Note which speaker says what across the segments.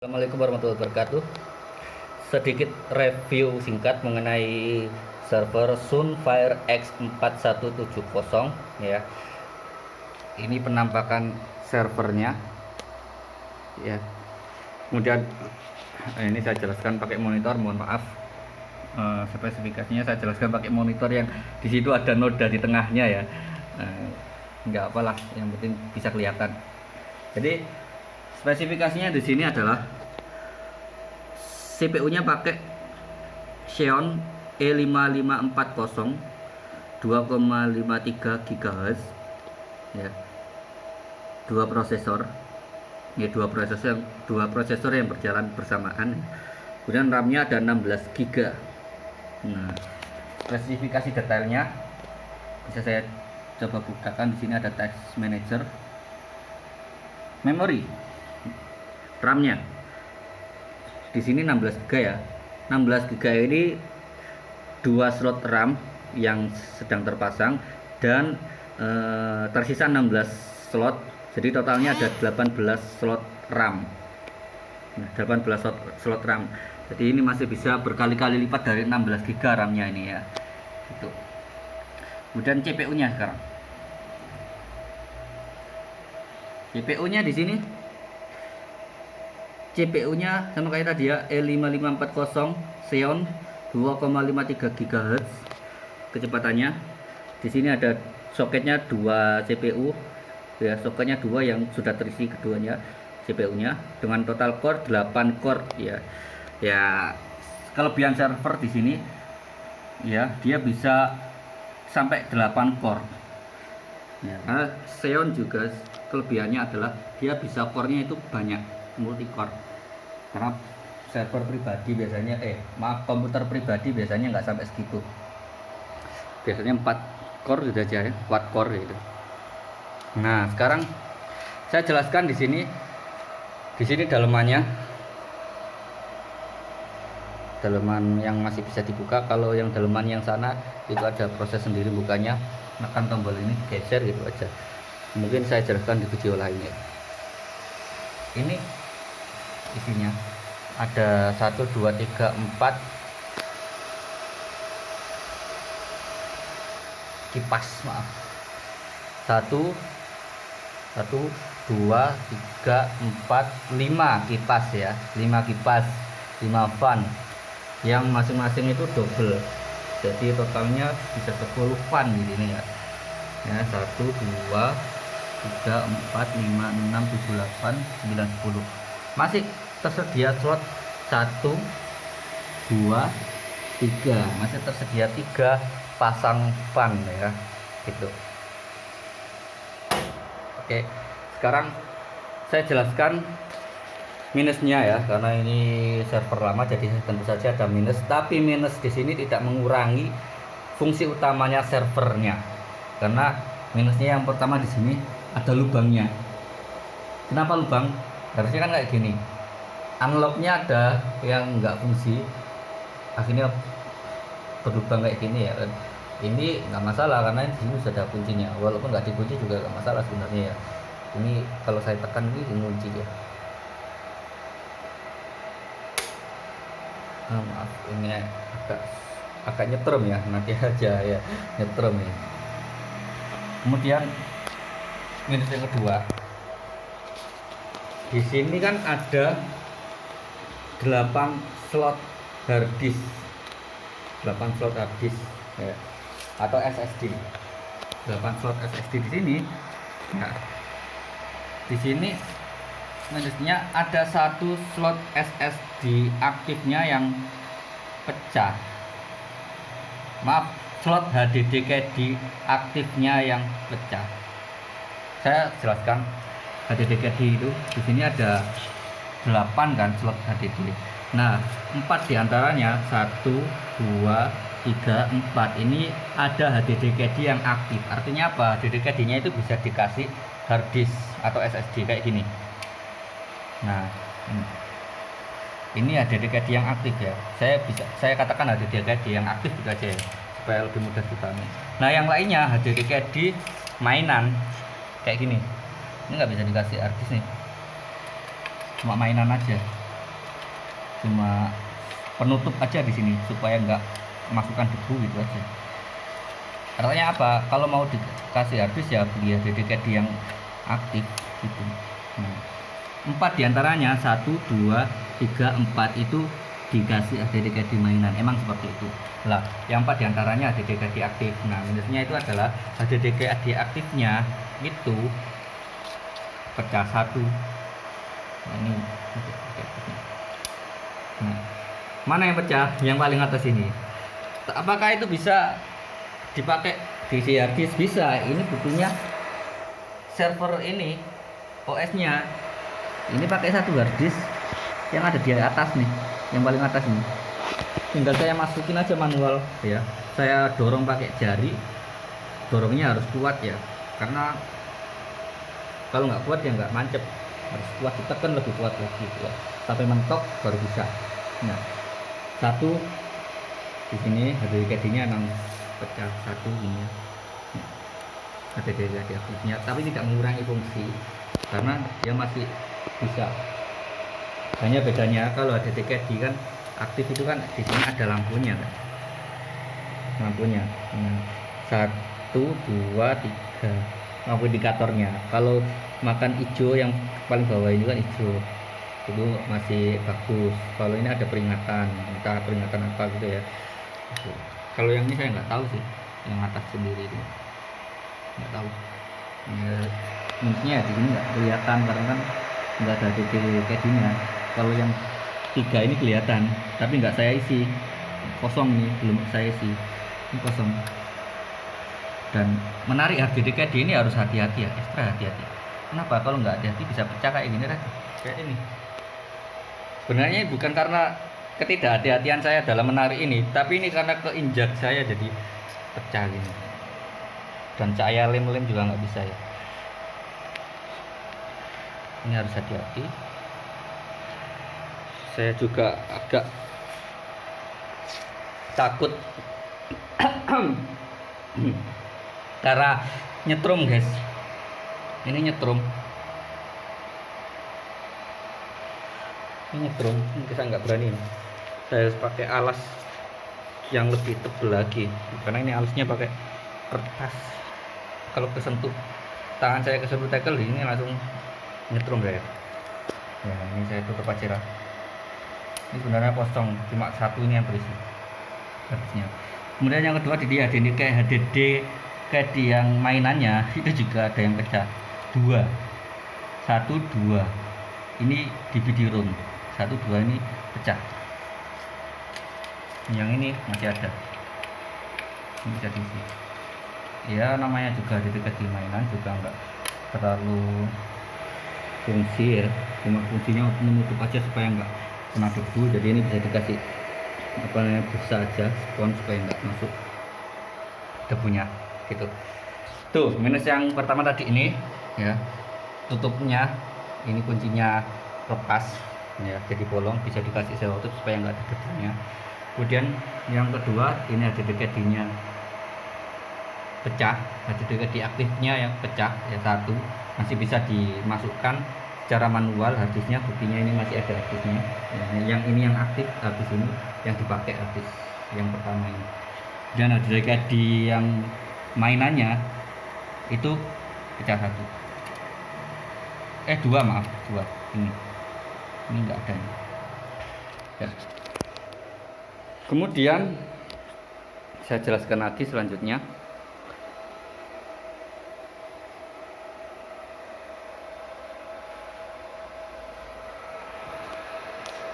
Speaker 1: Assalamualaikum warahmatullahi wabarakatuh. Sedikit review singkat mengenai server Sunfire X4170 ya. Ini penampakan servernya ya. Kemudian ini saya jelaskan pakai monitor, mohon maaf. Spesifikasinya saya jelaskan pakai monitor yang di situ ada noda di tengahnya ya. Enggak apalah, yang penting bisa kelihatan. Jadi spesifikasinya di sini adalah CPU-nya pakai Xeon E5540 2,53 GHz ya. Dua prosesor yang berjalan bersamaan. Kemudian RAM-nya ada 16 GB. Nah, spesifikasi detailnya bisa saya coba bukakan. Di sini ada task manager, memori, RAM-nya di sini 16 GB ya. 16 GB ini 2 slot RAM yang sedang terpasang dan tersisa 16 slot. Jadi totalnya ada 18 slot RAM. Nah, 18 slot RAM. Jadi ini masih bisa berkali-kali lipat dari 16 GB RAM-nya ini ya. Itu. Kemudian CPU-nya sekarang. CPU-nya di sini. CPU-nya sama kayak tadi ya, E5540 Xeon 2,53 GHz kecepatannya. Di sini ada soketnya 2 CPU ya, soketnya 2 yang sudah terisi keduanya CPU-nya dengan total core 8 core ya. Ya, kelebihan server di sini ya, dia bisa sampai 8 core. Ya, Xeon juga kelebihannya adalah dia bisa core-nya itu banyak, multi core. Karena server pribadi biasanya komputer pribadi biasanya nggak sampai segitu. Biasanya 4 core sudah aja ya, 4 core gitu. Nah, sekarang saya jelaskan di sini. Di sini dalemannya. Daleman yang masih bisa dibuka. Kalau yang daleman yang sana itu ada proses sendiri bukanya. Tekan tombol ini, geser gitu aja. Mungkin saya jelaskan di video lainnya. Ini isinya ada 1 2 3 4 kipas, maaf. 1 2 3 4 5 kipas ya. 5 kipas, 5 fan yang masing-masing itu double. Jadi totalnya bisa 10 fan di sini ya. Ya, 1 2 3 4 5 6 7 8 9 10. Masih tersedia slot 1 2 3. Masih tersedia 3 pasang fan ya. Gitu. Oke, sekarang saya jelaskan minusnya ya, karena ini server lama jadi tentu saja ada minus, tapi minus di sini tidak mengurangi fungsi utamanya servernya. Karena minusnya yang pertama di sini ada lubangnya. Kenapa lubang? Harusnya kan kayak gini. Unlocknya ada yang nggak fungsi, akhirnya berlubang kayak gini ya. Ini nggak masalah karena di sini sudah ada kuncinya. Walaupun nggak dikunci juga nggak masalah sebenarnya ya. Ini kalau saya tekan ini kunci ya. Maaf, ini agak nyetrum ya, nanti aja ya, nyetrum ya. Kemudian minus yang kedua, di sini kan ada 8 slot hard disk, 8 slot hard disk ya, atau SSD, 8 slot SSD di sini. Nah, di sini minusnya ada 1 slot SSD aktifnya yang pecah. Maaf, slot HDD CAD aktifnya yang pecah. Saya jelaskan. HDD CAD itu di sini ada 8 kan slot HDD. Nah, 4 diantaranya 1 2 3 4 ini ada HDD CAD yang aktif. Artinya apa? HDD CAD-nya itu bisa dikasih hard disk atau SSD kayak gini. Nah, ini HDD CAD yang aktif ya. Saya katakan HDD CAD yang aktif gitu aja ya, supaya lebih mudah dipahami. Nah, yang lainnya HDD CAD mainan kayak gini. Ini nggak bisa dikasih hard disk nih. Cuma mainan aja. cuma penutup aja di sini supaya nggak masukkan debu gitu aja. Artinya apa? Kalau mau dikasih harddisk ya beli HDD yang aktif gitu. Nah, 4 diantaranya 1, 2, 3, 4 itu dikasih HDD mainan, emang seperti itu lah. Yang 4 diantaranya HDD aktif. Nah, minusnya itu adalah HDD aktifnya itu pecah satu. Nah, ini nah, mana yang pecah? Yang paling atas ini. Apakah itu bisa dipakai di harddisk? Bisa. Ini butuhnya server ini OS nya ini pakai satu harddisk yang ada di atas nih, yang paling atas ini. Tinggal saya masukin aja manual ya, saya dorong pakai jari. Dorongnya harus kuat ya, karena kalau nggak kuat ya nggak mancep, harus kuat, ditekan lebih kuat lagi ya, sampai mentok baru bisa. Nah, satu di sini HDD nya memang pecah satu ini, HDD aktifnya, tapi tidak mengurangi fungsi karena dia masih bisa. Hanya bedanya kalau HDD kan aktif itu kan di sini ada lampunya kan, lampunya. Nah, 1, 2, 3 lampu indikatornya. Kalau makan hijau yang paling bawah ini kan hijau, itu masih bagus. Kalau ini ada peringatan, entah peringatan apa gitu ya. Kalau yang ini saya nggak tahu sih, yang atas sendiri itu nggak tahu ya, minusnya di sini nggak kelihatan karena kan nggak ada HDD nya. Kalau yang 3 ini kelihatan tapi nggak saya isi, kosong nih, belum saya isi, ini kosong. Dan menarik HDD ini harus hati-hati ya, ekstra hati-hati. Kenapa? Kalau nggak hati-hati bisa pecah kayak gini kan, kayak ini. Sebenarnya bukan karena ketidakhati-hatian saya dalam menarik ini, tapi ini karena keinjak saya jadi pecah gini. Dan cahaya lem-lem juga nggak bisa ya. Ini harus hati-hati. Saya juga agak takut karena nyetrum guys, ini nyetrum, ini saya nggak berani, saya harus pakai alas yang lebih tebal lagi karena ini alasnya pakai kertas. Kalau kesentuh tangan saya, kesentuh tackle ini langsung nyetrum ya. Ini saya tutup aja lah. Ini sebenarnya kosong, cuma satu ini yang berisi harusnya. Kemudian yang kedua di HDD kayak di yang mainannya itu juga ada yang pecah, 2, 1, 2 ini DVD ROM, 1, 2 ini pecah. Yang ini masih ada, ini bisa diisi ya. Namanya juga HDD di mainan juga enggak terlalu fungsi ya, cuma fungsinya untuk menutup aja supaya enggak kena debu. Jadi ini bisa dikasih apa namanya, busa aja, spons, supaya enggak masuk debunya gitu. Tuh minus yang pertama tadi ini ya, tutupnya ini kuncinya lepas ya, jadi bolong, bisa dikasih selotip supaya enggak ada debunya. Kemudian yang kedua ini HDD nya pecah, HDD aktifnya yang pecah ya, satu masih bisa dimasukkan secara manual harddisknya, buktinya ini masih ada harddisknya ya. Yang ini yang aktif, habis ini yang dipakai habis yang pertama ini. Dan HDD yang mainannya itu pecah satu, 2 maaf, 2 ini enggak ada ini. Ya. Kemudian saya jelaskan lagi selanjutnya.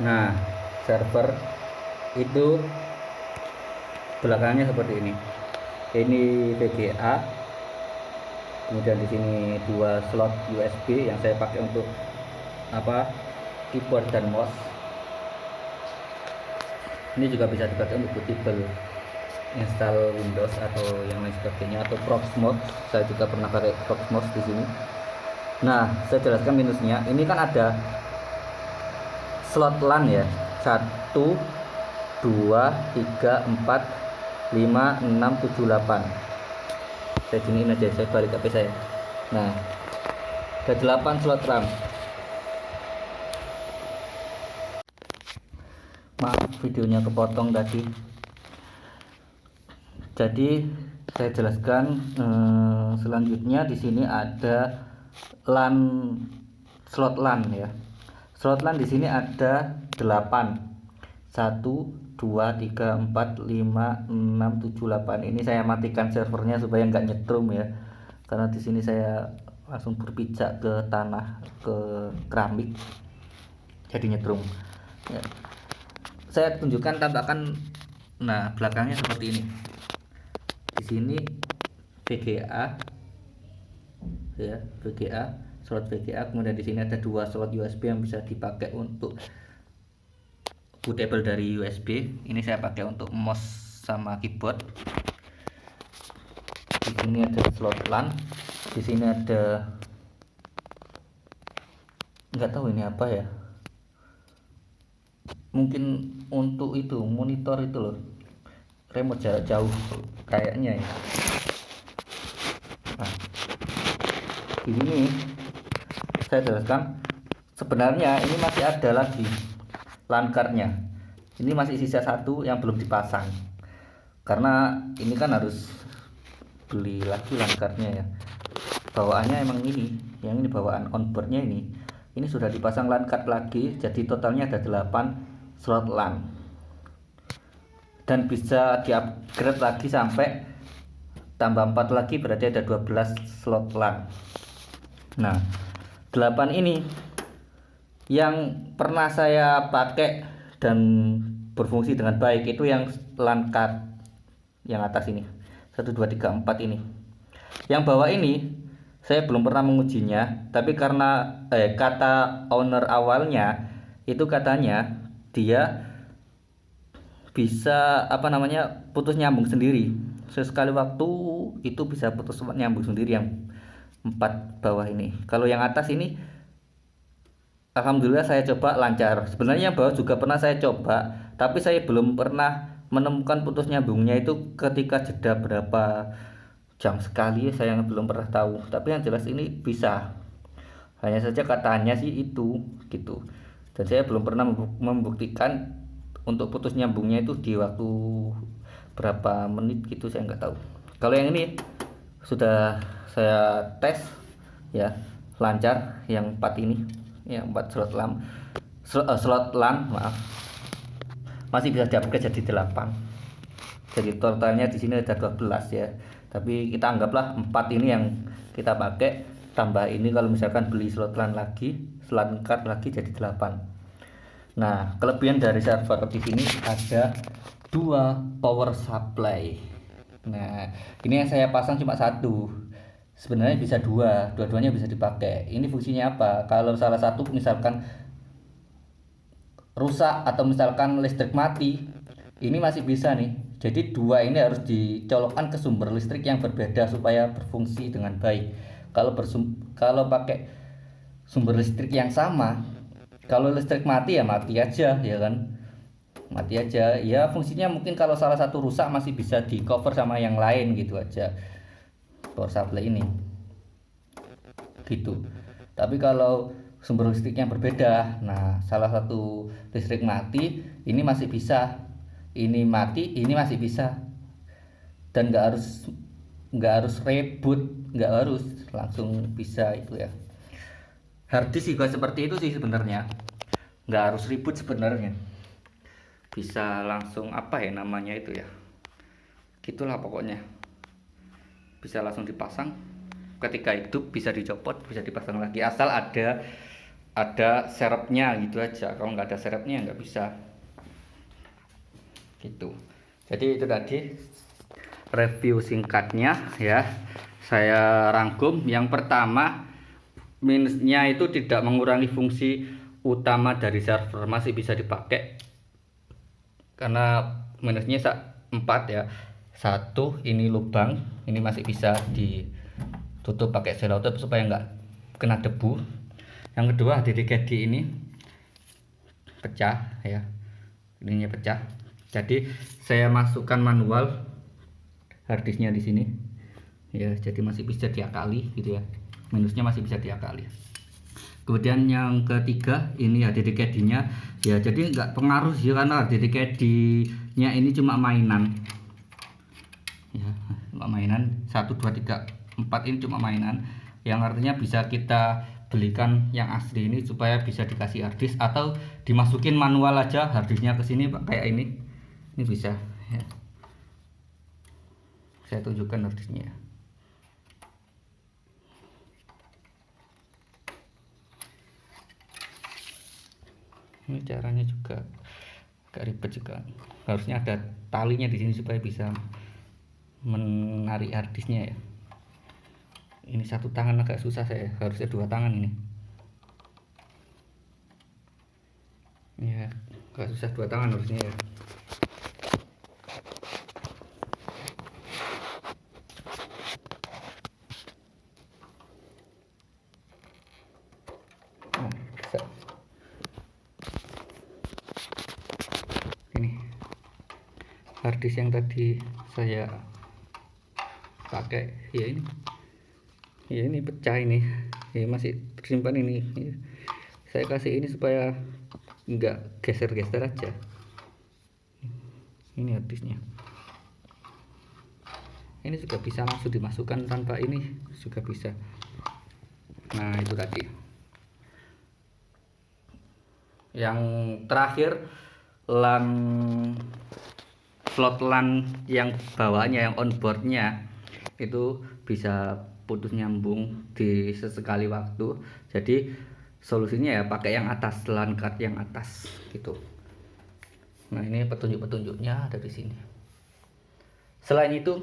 Speaker 1: Nah, server itu belakangnya seperti ini. Ini VGA. Kemudian di sini 2 slot USB yang saya pakai untuk keyboard dan mouse. Ini juga bisa dipakai untuk bootable, install Windows atau yang lain sebagainya, atau Proxmox. Saya juga pernah pakai Proxmox di sini. Nah, saya jelaskan minusnya. Ini kan ada slot LAN ya, 1, 2, 3, 4, 5, 6, 7, 8. Saya giniin aja, saya balik HP saya. Nah, ada 8 slot RAM. Maaf videonya kepotong tadi. Jadi saya jelaskan selanjutnya di sini ada LAN, slot LAN ya. Slot LAN di sini ada 8. 1 2 3 4 5 6 7 8. Ini saya matikan servernya supaya nggak nyetrum ya. Karena di sini saya langsung berpijak ke tanah, ke keramik. Jadi nyetrum. Ya. Saya tunjukkan tampakan. Nah, belakangnya seperti ini. Di sini VGA ya, VGA, slot VGA. Kemudian di sini ada 2 slot USB yang bisa dipakai untuk bootable dari USB. Ini saya pakai untuk mouse sama keyboard. Di sini ada slot LAN. Di sini ada, nggak tahu ini apa ya, mungkin untuk itu monitor itu loh, remote jarak jauh kayaknya ya. Nah, ini saya jelaskan, sebenarnya ini masih ada lagi LAN cardnya. Ini masih sisa 1 yang belum dipasang, karena ini kan harus beli lagi LAN cardnya ya. Bawaannya emang ini, yang ini bawaan onboardnya ini sudah dipasang LAN card lagi. Jadi totalnya ada 8 slot LAN, dan bisa di-upgrade lagi sampai tambah 4 lagi, berarti ada 12 slot LAN. Nah, 8 ini yang pernah saya pakai dan berfungsi dengan baik itu yang LAN card yang atas ini, 1 2 3 4 ini. Yang bawah ini saya belum pernah mengujinya, tapi karena kata owner awalnya itu katanya dia bisa putus nyambung sendiri. Sesekali waktu itu bisa putus nyambung sendiri yang 4 bawah ini. Kalau yang atas ini alhamdulillah saya coba lancar. Sebenarnya yang bawah juga pernah saya coba, tapi saya belum pernah menemukan putus nyambungnya itu ketika jeda berapa jam sekali, saya belum pernah tahu. Tapi yang jelas ini bisa. Hanya saja katanya sih itu gitu. Dan saya belum pernah membuktikan untuk putus nyambungnya itu di waktu berapa menit gitu, saya nggak tahu. Kalau yang ini sudah saya tes ya, lancar yang 4 ini ya, 4 slot LAN, slot LAN maaf, masih bisa di-upgrade jadi 8. Jadi totalnya di sini ada 12 ya. Tapi kita anggaplah 4 ini yang kita pakai, tambah ini kalau misalkan beli slot LAN lagi, slot card lagi jadi 8. Nah, kelebihan dari server di sini ada 2 power supply. Nah, ini yang saya pasang cuma 1. Sebenarnya bisa 2, dua-duanya bisa dipakai. Ini fungsinya apa? Kalau salah satu misalkan rusak atau misalkan listrik mati, ini masih bisa nih. Jadi 2 ini harus dicolokkan ke sumber listrik yang berbeda supaya berfungsi dengan baik. Kalau pakai sumber listrik yang sama, kalau listrik mati ya mati aja ya kan, mati aja ya. Fungsinya mungkin kalau salah satu rusak masih bisa di cover sama yang lain gitu aja, power supply ini gitu. Tapi kalau sumber listrik yang berbeda, nah salah satu listrik mati, ini masih bisa, ini mati, ini masih bisa, dan nggak harus reboot, nggak harus langsung bisa itu ya. Harddisk juga seperti itu sih sebenarnya, nggak harus ribut sebenarnya, bisa langsung namanya itu ya, gitulah pokoknya, bisa langsung dipasang, ketika hidup bisa dicopot, bisa dipasang lagi, asal ada serepnya gitu aja. Kalau nggak ada serepnya nggak bisa gitu. Jadi itu tadi review singkatnya ya, saya rangkum. Yang pertama, minusnya itu tidak mengurangi fungsi utama dari server, masih bisa dipakai. Karena minusnya 4 ya. 1, ini lubang, ini masih bisa ditutup pakai selotip supaya nggak kena debu. Yang kedua, HDD ini pecah ya, ininya pecah. Jadi saya masukkan manual harddisknya di sini ya, jadi masih bisa diakali gitu ya, minusnya masih bisa diakali. Kemudian yang ketiga, ini HDD nya ya, jadi nggak pengaruh sih karena dedicate-nya ini cuma mainan ya, cuma mainan 1 2 3 4 ini cuma mainan, yang artinya bisa kita belikan yang asli ini supaya bisa dikasih harddisk atau dimasukin manual aja harddisknya ke sini kayak ini bisa ya. Saya tunjukkan harddisknya. Ini caranya juga agak ribet juga, harusnya ada talinya di sini supaya bisa menarik harddisknya ya. Ini satu tangan agak susah, saya harusnya 2 tangan ini ya, agak susah 2 tangan harusnya ya. Nah, bisa. Ini harddisk yang tadi saya pakai ya, ini pecah ini ya, masih tersimpan ini ya. Saya kasih ini supaya enggak geser-geser aja. Ini harddisknya, ini juga bisa langsung dimasukkan tanpa ini juga bisa. Nah itu tadi yang terakhir, slot LAN yang bawahnya, yang onboardnya itu bisa putus nyambung di sesekali waktu. Jadi solusinya ya pakai yang atas, LAN card yang atas gitu. Nah ini petunjuk-petunjuknya ada di sini. Selain itu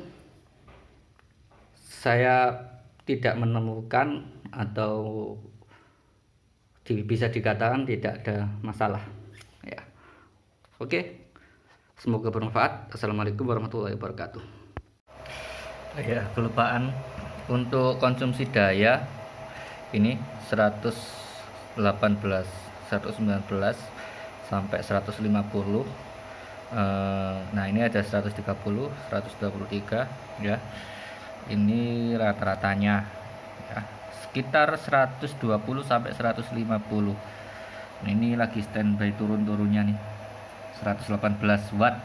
Speaker 1: saya tidak menemukan atau bisa dikatakan tidak ada masalah ya. Oke, semoga bermanfaat. Assalamualaikum warahmatullahi wabarakatuh. Ya, kelupaan untuk konsumsi daya ini 118 119 sampai 150. Nah ini ada 130 123 ya, ini rata-ratanya ya, sekitar 120 sampai 150. Ini lagi standby turun-turunnya nih, 118 watt,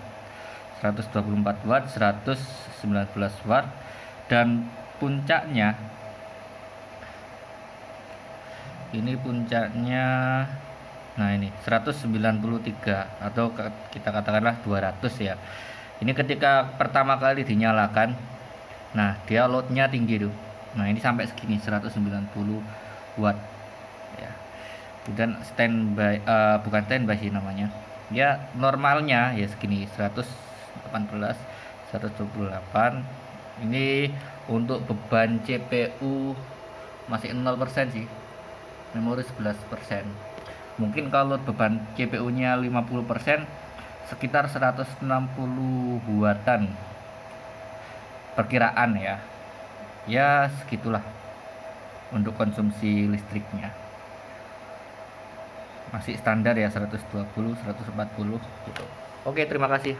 Speaker 1: 124 watt, 119 watt, dan puncaknya ini nah ini 193 atau kita katakanlah 200 ya. Ini ketika pertama kali dinyalakan, nah dia loadnya tinggi tuh, nah ini sampai segini 190 watt ya. Dan standby, bukan standby sih namanya ya, normalnya ya segini 118 128. Ini untuk beban CPU masih 0% sih, memori 11%. Mungkin kalau beban CPU nya 50% sekitar 160 wattan perkiraan ya segitulah untuk konsumsi listriknya, masih standar ya 120 140 gitu. Oke, terima kasih.